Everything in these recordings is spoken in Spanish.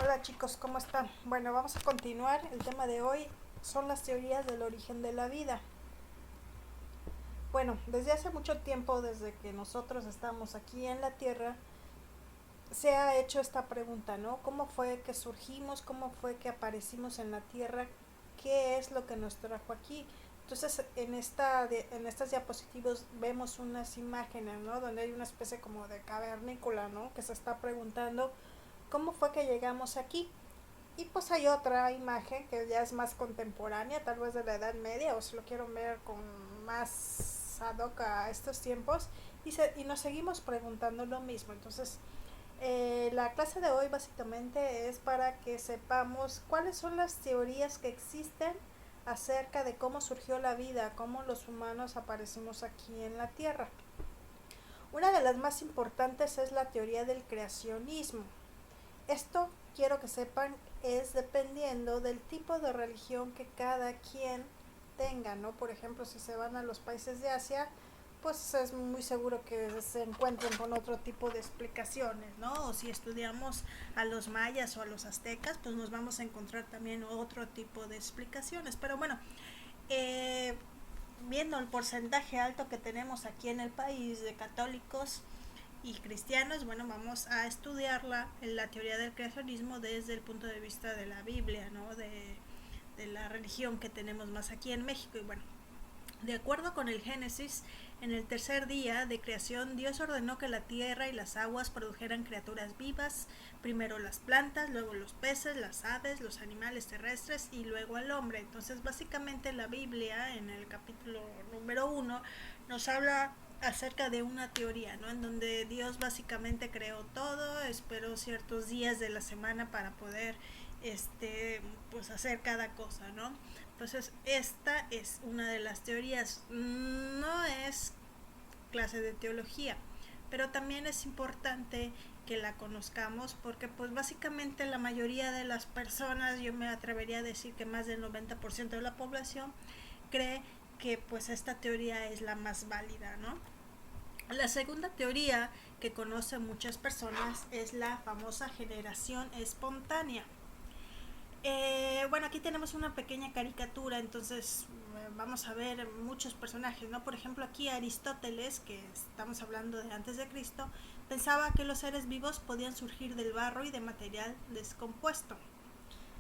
Hola chicos, ¿cómo están? Bueno, vamos a continuar. El tema de hoy son las teorías del origen de la vida. Bueno, desde hace mucho tiempo, desde que nosotros estamos aquí en la Tierra, se ha hecho esta pregunta, ¿no? ¿Cómo fue que surgimos? ¿Cómo fue que aparecimos en la Tierra? ¿Qué es lo que nos trajo aquí? Entonces, en estas diapositivas vemos unas imágenes, ¿no? Donde hay una especie como de cavernícola, ¿no? Que se está preguntando cómo fue que llegamos aquí. Y pues hay otra imagen que ya es más contemporánea, tal vez de la Edad Media, o si lo quiero ver con más ad hoc a estos tiempos, y nos seguimos preguntando lo mismo. Entonces, la clase de hoy básicamente es para que sepamos cuáles son las teorías que existen acerca de cómo surgió la vida, cómo los humanos aparecimos aquí en la Tierra. Una de las más importantes es la teoría del creacionismo. Esto, quiero que sepan, es dependiendo del tipo de religión que cada quien tenga, ¿no? Por ejemplo, si se van a los países de Asia, pues es muy seguro que se encuentren con otro tipo de explicaciones, ¿no? O si estudiamos a los mayas o a los aztecas, pues nos vamos a encontrar también otro tipo de explicaciones. Pero bueno, eh, viendo el porcentaje alto que tenemos aquí en el país de católicos y cristianos, bueno, vamos a estudiarla en la teoría del creacionismo desde el punto de vista de la Biblia, ¿no? De la religión que tenemos más aquí en México. Y bueno, de acuerdo con el Génesis, en el tercer día de creación, Dios ordenó que la tierra y las aguas produjeran criaturas vivas, primero las plantas, luego los peces, las aves, los animales terrestres y luego al hombre. Entonces, básicamente la Biblia, en el capítulo número 1, nos habla acerca de una teoría, ¿no? En donde Dios básicamente creó todo, esperó ciertos días de la semana para poder pues hacer cada cosa, ¿no? Entonces, esta es una de las teorías. No es clase de teología, pero también es importante que la conozcamos porque pues básicamente la mayoría de las personas, yo me atrevería a decir que más del 90% de la población cree que pues esta teoría es la más válida, ¿no? La segunda teoría que conocen muchas personas es la famosa generación espontánea. Bueno, aquí tenemos una pequeña caricatura, entonces vamos a ver muchos personajes, ¿no? Por ejemplo, aquí Aristóteles, que estamos hablando de antes de Cristo, pensaba que los seres vivos podían surgir del barro y de material descompuesto.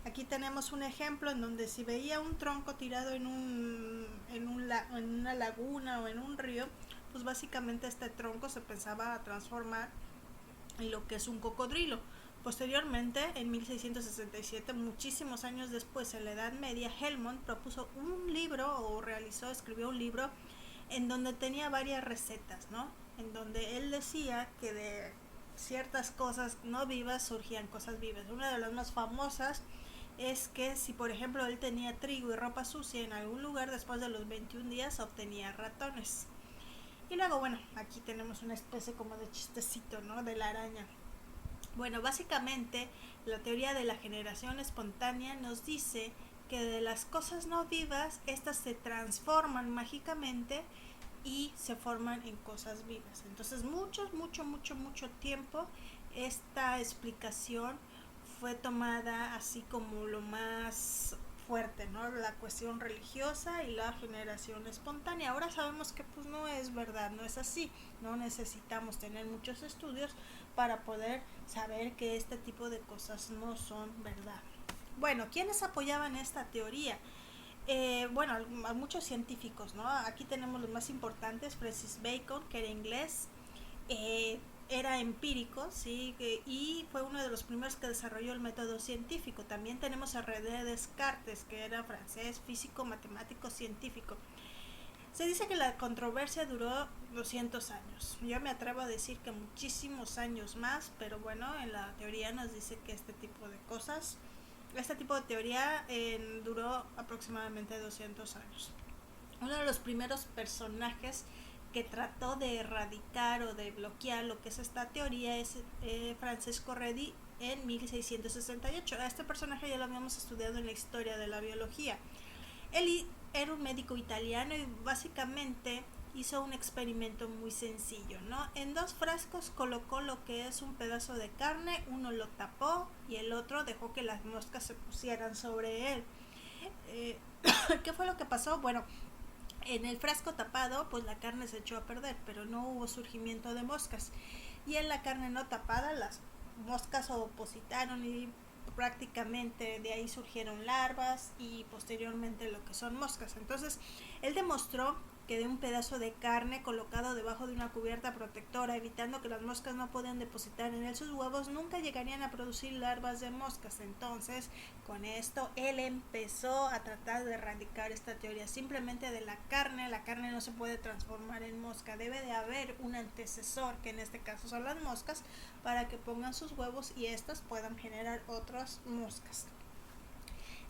Aquí tenemos un ejemplo en donde si veía un tronco tirado en una laguna o en un río, pues básicamente este tronco se pensaba transformar en lo que es un cocodrilo. Posteriormente, en 1667, muchísimos años después, en la Edad Media, Helmont propuso un libro o escribió un libro en donde tenía varias recetas, ¿no? En donde él decía que de ciertas cosas no vivas surgían cosas vivas. Una de las más famosas es que si por ejemplo él tenía trigo y ropa sucia en algún lugar, después de los 21 días obtenía ratones. Y luego, bueno, aquí tenemos una especie como de chistecito, ¿no? De la araña. Bueno, básicamente la teoría de la generación espontánea nos dice que de las cosas no vivas, estas se transforman mágicamente y se forman en cosas vivas. Entonces, mucho tiempo esta explicación fue tomada así como lo más fuerte, ¿no? La cuestión religiosa y la generación espontánea. Ahora sabemos que pues no es verdad, no es así. No necesitamos tener muchos estudios para poder saber que este tipo de cosas no son verdad. Bueno, ¿quiénes apoyaban esta teoría? Bueno, a muchos científicos, ¿no? Aquí tenemos los más importantes: Francis Bacon, que era inglés, era empírico, ¿sí? Y fue uno de los primeros que desarrolló el método científico. También tenemos a René Descartes, que era francés, físico, matemático, científico. Se dice que la controversia duró 200 años. Yo me atrevo a decir que muchísimos años más, pero bueno, en la teoría nos dice que este tipo de teoría duró aproximadamente 200 años. Uno de los primeros personajes que trató de erradicar o de bloquear lo que es esta teoría es Francesco Redi en 1668. A este personaje ya lo habíamos estudiado en la historia de la biología. Él era un médico italiano y básicamente hizo un experimento muy sencillo, ¿no? En 2 frascos colocó lo que es un pedazo de carne, uno lo tapó y el otro dejó que las moscas se pusieran sobre él. Eh, ¿Qué fue lo que pasó? Bueno, en el frasco tapado, pues la carne se echó a perder, pero no hubo surgimiento de moscas. Y en la carne no tapada, las moscas opositaron y prácticamente de ahí surgieron larvas y posteriormente lo que son moscas. Entonces, él demostró que de un pedazo de carne colocado debajo de una cubierta protectora, evitando que las moscas no puedan depositar en él sus huevos, nunca llegarían a producir larvas de moscas. Entonces, con esto, él empezó a tratar de erradicar esta teoría. Simplemente de la carne no se puede transformar en mosca. Debe de haber un antecesor, que en este caso son las moscas, para que pongan sus huevos y éstas puedan generar otras moscas.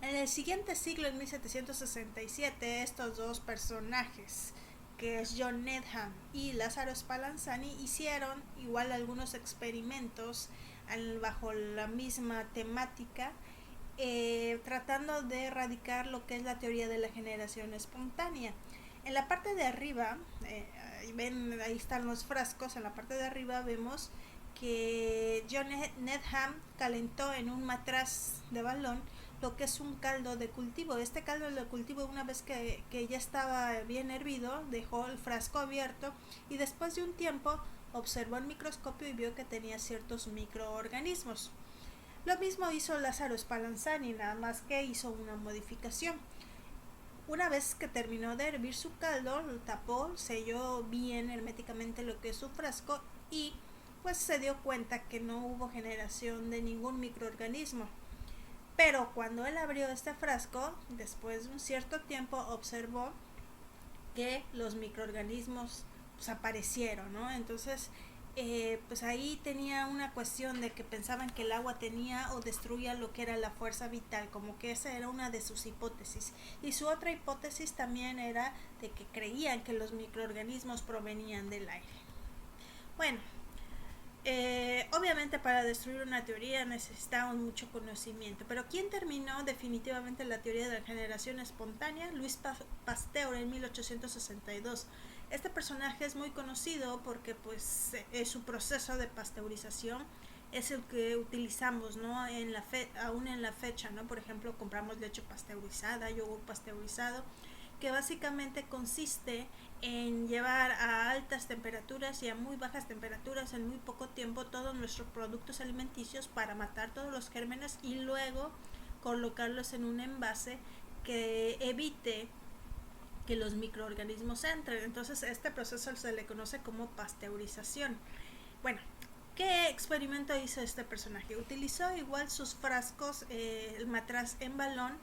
En el siguiente siglo, en 1767, estos 2 personajes, que es John Needham y Lázaro Spallanzani, hicieron igual algunos experimentos bajo la misma temática, tratando de erradicar lo que es la teoría de la generación espontánea. En la parte de arriba, ven, ahí están los frascos, en la parte de arriba vemos que John Needham calentó en un matraz de balón lo que es un caldo de cultivo. Este caldo de cultivo, una vez que ya estaba bien hervido, dejó el frasco abierto y después de un tiempo observó el microscopio y vio que tenía ciertos microorganismos. Lo mismo hizo Lázaro Spallanzani, nada más que hizo una modificación. Una vez que terminó de hervir su caldo, lo tapó, selló bien herméticamente lo que es su frasco y pues se dio cuenta que no hubo generación de ningún microorganismo. Pero cuando él abrió este frasco, después de un cierto tiempo, observó que los microorganismos pues aparecieron, ¿no? Entonces, pues ahí tenía una cuestión de que pensaban que el agua tenía o destruía lo que era la fuerza vital, como que esa era una de sus hipótesis. Y su otra hipótesis también era de que creían que los microorganismos provenían del aire. Bueno, obviamente para destruir una teoría necesitamos mucho conocimiento, pero ¿quién terminó definitivamente la teoría de la generación espontánea? Louis Pasteur en 1862. Este personaje es muy conocido porque pues su proceso de pasteurización es el que utilizamos, ¿no? Aún en la fecha, ¿no? Por ejemplo, compramos leche pasteurizada, yogur pasteurizado, que básicamente consiste en llevar a altas temperaturas y a muy bajas temperaturas en muy poco tiempo todos nuestros productos alimenticios para matar todos los gérmenes y luego colocarlos en un envase que evite que los microorganismos entren. Entonces este proceso se le conoce como pasteurización. Bueno, ¿qué experimento hizo este personaje? Utilizó igual sus frascos, el matraz en balón,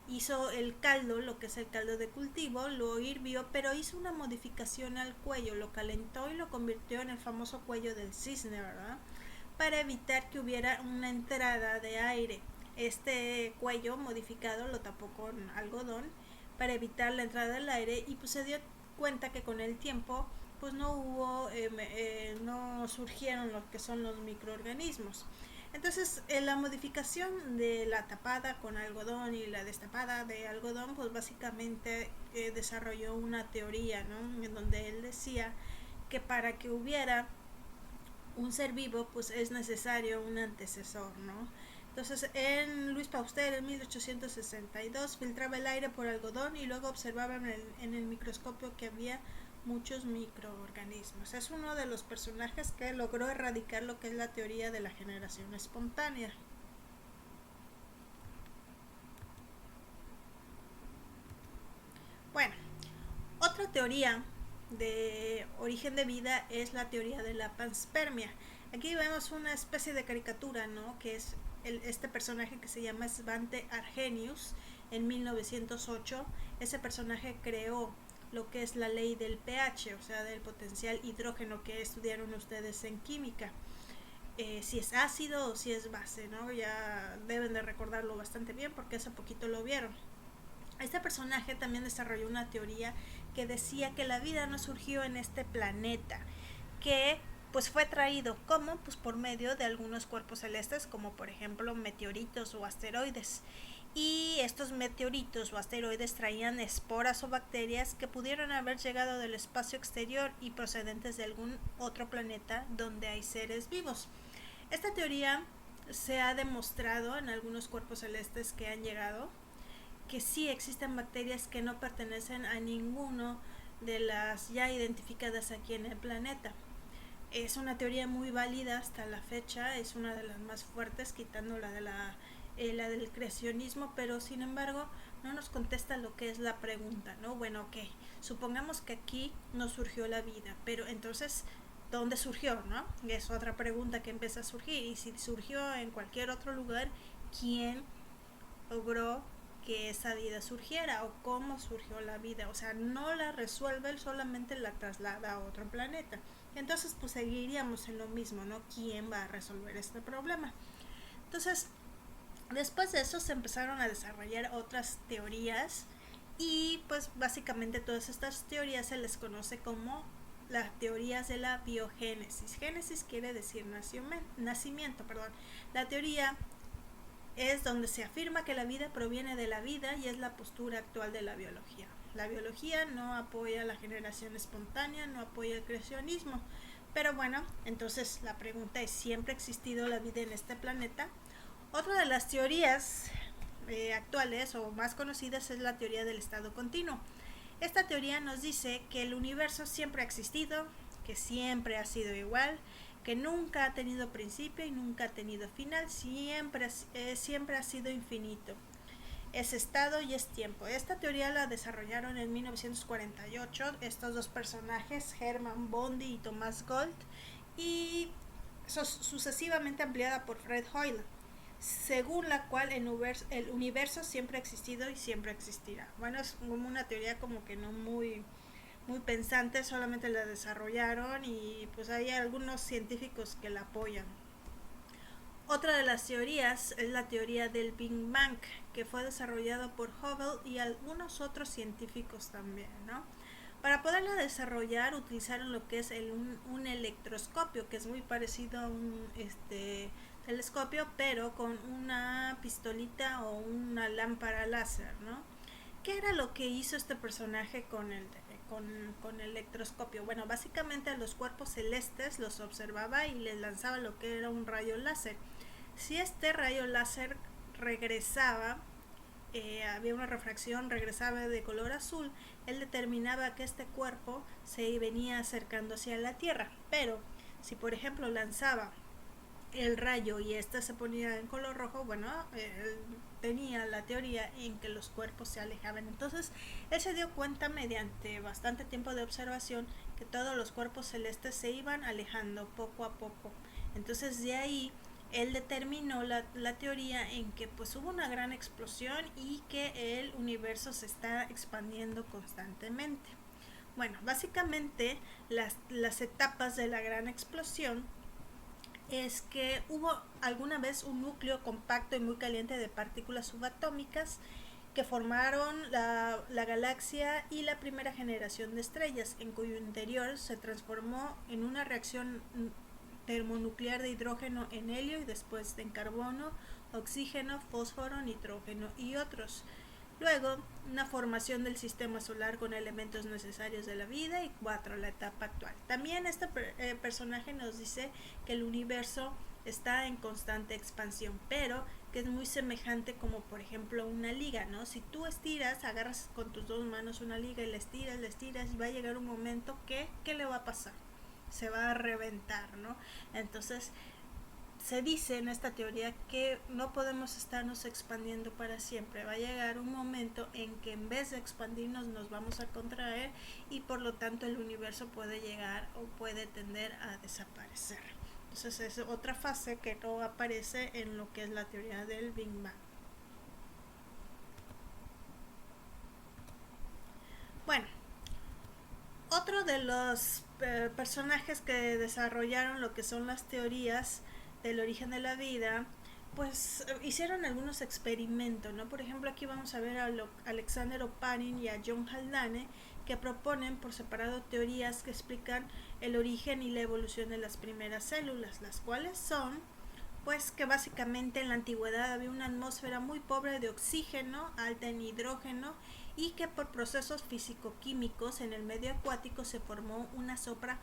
hizo el caldo, lo que es el caldo de cultivo, lo hirvió, pero hizo una modificación al cuello, lo calentó y lo convirtió en el famoso cuello del cisne, ¿verdad? Para evitar que hubiera una entrada de aire. Este cuello modificado lo tapó con algodón para evitar la entrada del aire y pues se dio cuenta que con el tiempo pues no surgieron lo que son los microorganismos. Entonces, la modificación de la tapada con algodón y la destapada de algodón, pues básicamente desarrolló una teoría, ¿no? En donde él decía que para que hubiera un ser vivo, pues es necesario un antecesor, ¿no? Entonces, Louis Pasteur en 1862 filtraba el aire por algodón y luego observaba en el microscopio que había muchos microorganismos. Es uno de los personajes que logró erradicar lo que es la teoría de la generación espontánea. Bueno, otra teoría de origen de vida es la teoría de la panspermia. Aquí vemos una especie de caricatura, ¿no? Que es este personaje que se llama Svante Arrhenius en 1908. Ese personaje creó lo que es la ley del pH, o sea, del potencial hidrógeno que estudiaron ustedes en química. Si es ácido o si es base, ¿no? Ya deben de recordarlo bastante bien porque hace poquito lo vieron. Este personaje también desarrolló una teoría que decía que la vida no surgió en este planeta, que pues fue traído pues por medio de algunos cuerpos celestes, como por ejemplo meteoritos o asteroides, y estos meteoritos o asteroides traían esporas o bacterias que pudieron haber llegado del espacio exterior y procedentes de algún otro planeta donde hay seres vivos. Esta teoría se ha demostrado en algunos cuerpos celestes que han llegado que sí existen bacterias que no pertenecen a ninguno de las ya identificadas aquí en el planeta. Es una teoría muy válida hasta la fecha, es una de las más fuertes, quitando la del creacionismo, pero sin embargo no nos contesta lo que es la pregunta, ¿no? Bueno, ok, supongamos que aquí no surgió la vida, pero entonces, ¿dónde surgió, no? Es otra pregunta que empieza a surgir, y si surgió en cualquier otro lugar, ¿quién logró que esa vida surgiera o cómo surgió la vida? O sea, no la resuelve, él solamente la traslada a otro planeta. Entonces, pues seguiríamos en lo mismo, ¿no? ¿Quién va a resolver este problema? Entonces, después de eso se empezaron a desarrollar otras teorías y pues básicamente todas estas teorías se les conoce como las teorías de la biogénesis. Génesis quiere decir nacimiento, perdón. La teoría es donde se afirma que la vida proviene de la vida y es la postura actual de la biología. La biología no apoya la generación espontánea, no apoya el creacionismo. Pero bueno, entonces la pregunta es, ¿siempre ha existido la vida en este planeta? Otra de las teorías actuales o más conocidas es la teoría del estado continuo. Esta teoría nos dice que el universo siempre ha existido, que siempre ha sido igual, que nunca ha tenido principio y nunca ha tenido final, siempre ha sido infinito. Es estado y es tiempo. Esta teoría la desarrollaron en 1948 estos dos personajes, Hermann Bondi y Thomas Gold, y sucesivamente ampliada por Fred Hoyle, según la cual el universo siempre ha existido y siempre existirá. Bueno, es como una teoría como que no muy pensante, solamente la desarrollaron y pues hay algunos científicos que la apoyan. Otra de las teorías es la teoría del Big Bang, que fue desarrollado por Hubble y algunos otros científicos también, ¿no? Para poderla desarrollar utilizaron lo que es un electroscopio, que es muy parecido a un telescopio, pero con una pistolita o una lámpara láser, ¿no? ¿Qué era lo que hizo este personaje con el electroscopio? Bueno, básicamente a los cuerpos celestes los observaba y les lanzaba lo que era un rayo láser. Si este rayo láser regresaba, había una refracción, regresaba de color azul, él determinaba que este cuerpo se venía acercando hacia la Tierra. Pero si por ejemplo lanzaba el rayo y este se ponía en color rojo, bueno, él tenía la teoría en que los cuerpos se alejaban. Entonces él se dio cuenta mediante bastante tiempo de observación que todos los cuerpos celestes se iban alejando poco a poco. Entonces de ahí él determinó la teoría en que pues hubo una gran explosión y que el universo se está expandiendo constantemente. Bueno, básicamente las etapas de la gran explosión es que hubo alguna vez un núcleo compacto y muy caliente de partículas subatómicas que formaron la galaxia y la primera generación de estrellas, en cuyo interior se transformó en una reacción termonuclear de hidrógeno en helio y después en carbono, oxígeno, fósforo, nitrógeno y otros. Luego, una formación del sistema solar con elementos necesarios de la vida y 4, la etapa actual. También este personaje nos dice que el universo está en constante expansión, pero que es muy semejante como por ejemplo una liga, ¿no? Si tú estiras, agarras con tus dos manos una liga y la estiras y va a llegar un momento que, ¿qué le va a pasar? Se va a reventar, ¿no? Entonces se dice en esta teoría que no podemos estarnos expandiendo para siempre. Va a llegar un momento en que en vez de expandirnos nos vamos a contraer y por lo tanto el universo puede llegar o puede tender a desaparecer. Entonces es otra fase que no aparece en lo que es la teoría del Big Bang. Bueno, otro de los personajes que desarrollaron lo que son las teorías del origen de la vida, pues hicieron algunos experimentos, ¿no? Por ejemplo, aquí vamos a ver a Alexander Oparin y a John Haldane, que proponen por separado teorías que explican el origen y la evolución de las primeras células, las cuales son pues que básicamente en la antigüedad había una atmósfera muy pobre de oxígeno, alta en hidrógeno, y que por procesos físico-químicos en el medio acuático se formó una sopa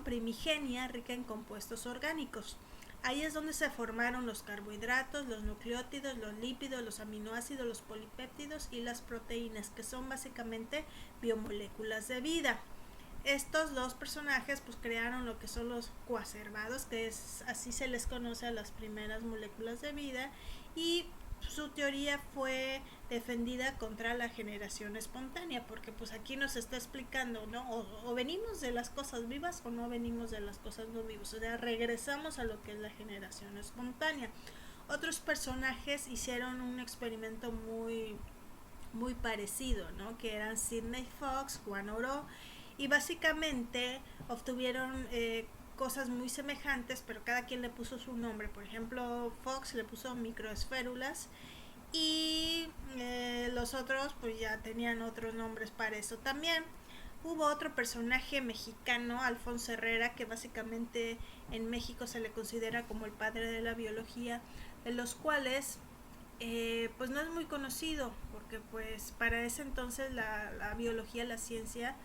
primigenia rica en compuestos orgánicos. Ahí es donde se formaron los carbohidratos, los nucleótidos, los lípidos, los aminoácidos, los polipéptidos y las proteínas, que son básicamente biomoléculas de vida. Estos dos personajes pues crearon lo que son los coacervados, que es así se les conoce a las primeras moléculas de vida, y su teoría fue defendida contra la generación espontánea, porque pues aquí nos está explicando, ¿no? O venimos de las cosas vivas o no venimos de las cosas no vivas, o sea, regresamos a lo que es la generación espontánea. Otros personajes hicieron un experimento muy parecido, ¿no? Que eran Sidney Fox, Juan Oro, y básicamente obtuvieron cosas muy semejantes, pero cada quien le puso su nombre. Por ejemplo, Fox le puso microesférulas y los otros pues ya tenían otros nombres para eso también. Hubo otro personaje mexicano, Alfonso Herrera, que básicamente en México se le considera como el padre de la biología, de los cuales pues no es muy conocido, porque pues para ese entonces la biología, la ciencia,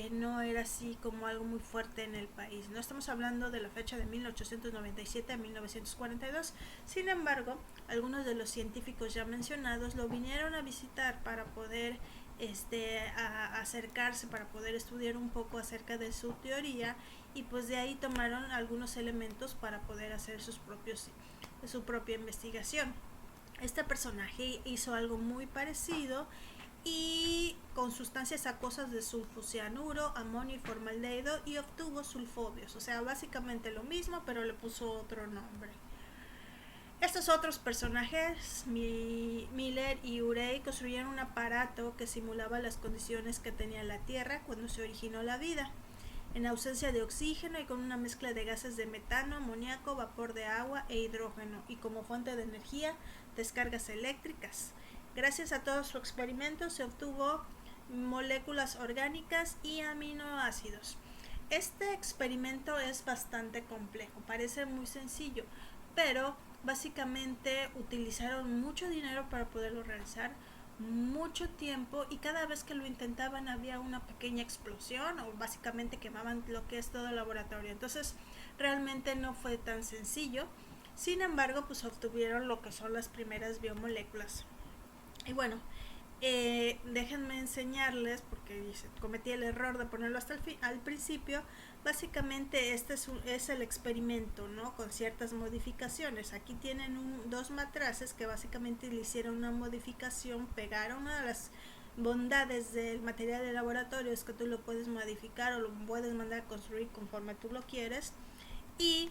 no era así como algo muy fuerte en el país. No estamos hablando de la fecha de 1897 a 1942. Sin embargo, algunos de los científicos ya mencionados lo vinieron a visitar para poder acercarse, para poder estudiar un poco acerca de su teoría, y pues de ahí tomaron algunos elementos para poder hacer su propia investigación. Este personaje hizo algo muy parecido y con sustancias acuosas de sulfocianuro, amonio y formaldehído, y obtuvo sulfobios, o sea, básicamente lo mismo, pero le puso otro nombre. Estos otros personajes, Miller y Urey, construyeron un aparato que simulaba las condiciones que tenía la Tierra cuando se originó la vida, en ausencia de oxígeno y con una mezcla de gases de metano, amoníaco, vapor de agua e hidrógeno, y como fuente de energía, descargas eléctricas. Gracias a todos sus experimentos se obtuvo moléculas orgánicas y aminoácidos. Este experimento es bastante complejo, parece muy sencillo, pero básicamente utilizaron mucho dinero para poderlo realizar, mucho tiempo, y cada vez que lo intentaban había una pequeña explosión o básicamente quemaban lo que es todo el laboratorio. Entonces realmente no fue tan sencillo. Sin embargo, pues obtuvieron lo que son las primeras biomoléculas. Y bueno, déjenme enseñarles, porque cometí el error de ponerlo hasta al principio. Básicamente este es el experimento, ¿no? Con ciertas modificaciones. Aquí tienen dos matraces que básicamente le hicieron una modificación, pegaron. Una de las bondades del material de laboratorio es que tú lo puedes modificar o lo puedes mandar a construir conforme tú lo quieres. Y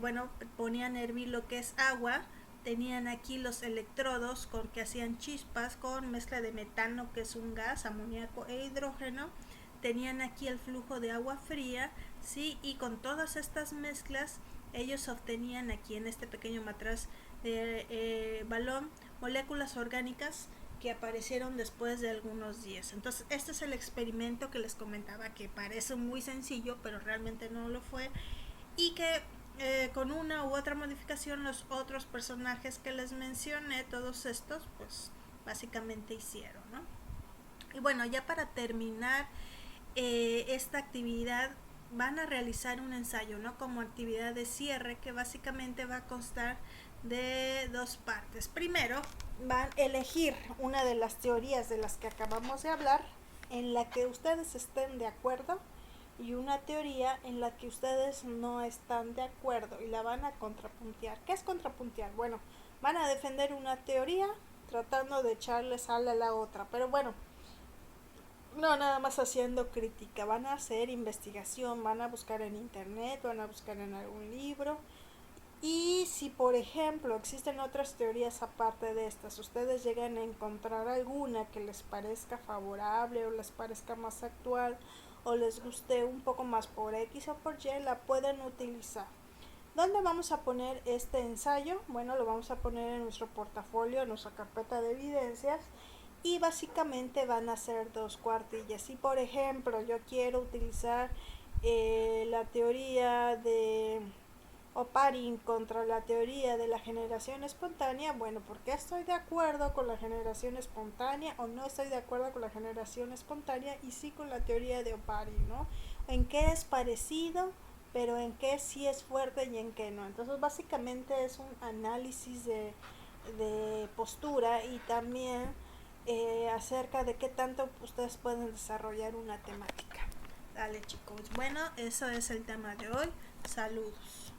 bueno, ponían a hervir lo que es agua. Tenían aquí los electrodos con que hacían chispas con mezcla de metano, que es un gas, amoníaco e hidrógeno. Tenían aquí el flujo de agua fría, ¿sí? Y con todas estas mezclas ellos obtenían aquí en este pequeño matraz de balón moléculas orgánicas que aparecieron después de algunos días. Entonces este es el experimento que les comentaba, que parece muy sencillo pero realmente no lo fue, y que con una u otra modificación los otros personajes que les mencioné, todos estos, pues básicamente hicieron, ¿no? Y bueno, ya para terminar esta actividad van a realizar un ensayo, ¿no? Como actividad de cierre, que básicamente va a constar de dos partes. Primero, van a elegir una de las teorías de las que acabamos de hablar, en la que ustedes estén de acuerdo, y una teoría en la que ustedes no están de acuerdo, y la van a contrapuntear. ¿Qué es contrapuntear? Bueno, van a defender una teoría tratando de echarle sal a la otra, pero bueno, no nada más haciendo crítica, van a hacer investigación, van a buscar en internet, van a buscar en algún libro. Y si por ejemplo existen otras teorías aparte de estas, ustedes llegan a encontrar alguna que les parezca favorable o les parezca más actual o les guste un poco más por X o por Y, la pueden utilizar. ¿Dónde vamos a poner este ensayo? Bueno, lo vamos a poner en nuestro portafolio, en nuestra carpeta de evidencias, y básicamente van a ser dos cuartillas. Si por ejemplo yo quiero utilizar la teoría Oparin contra la teoría de la generación espontánea, bueno, ¿por qué estoy de acuerdo con la generación espontánea o no estoy de acuerdo con la generación espontánea y sí con la teoría de Oparin, ¿no? ¿En qué es parecido, pero en qué sí es fuerte y en qué no? Entonces, básicamente es un análisis de postura y también acerca de qué tanto ustedes pueden desarrollar una temática. Dale, chicos. Bueno, eso es el tema de hoy. Saludos.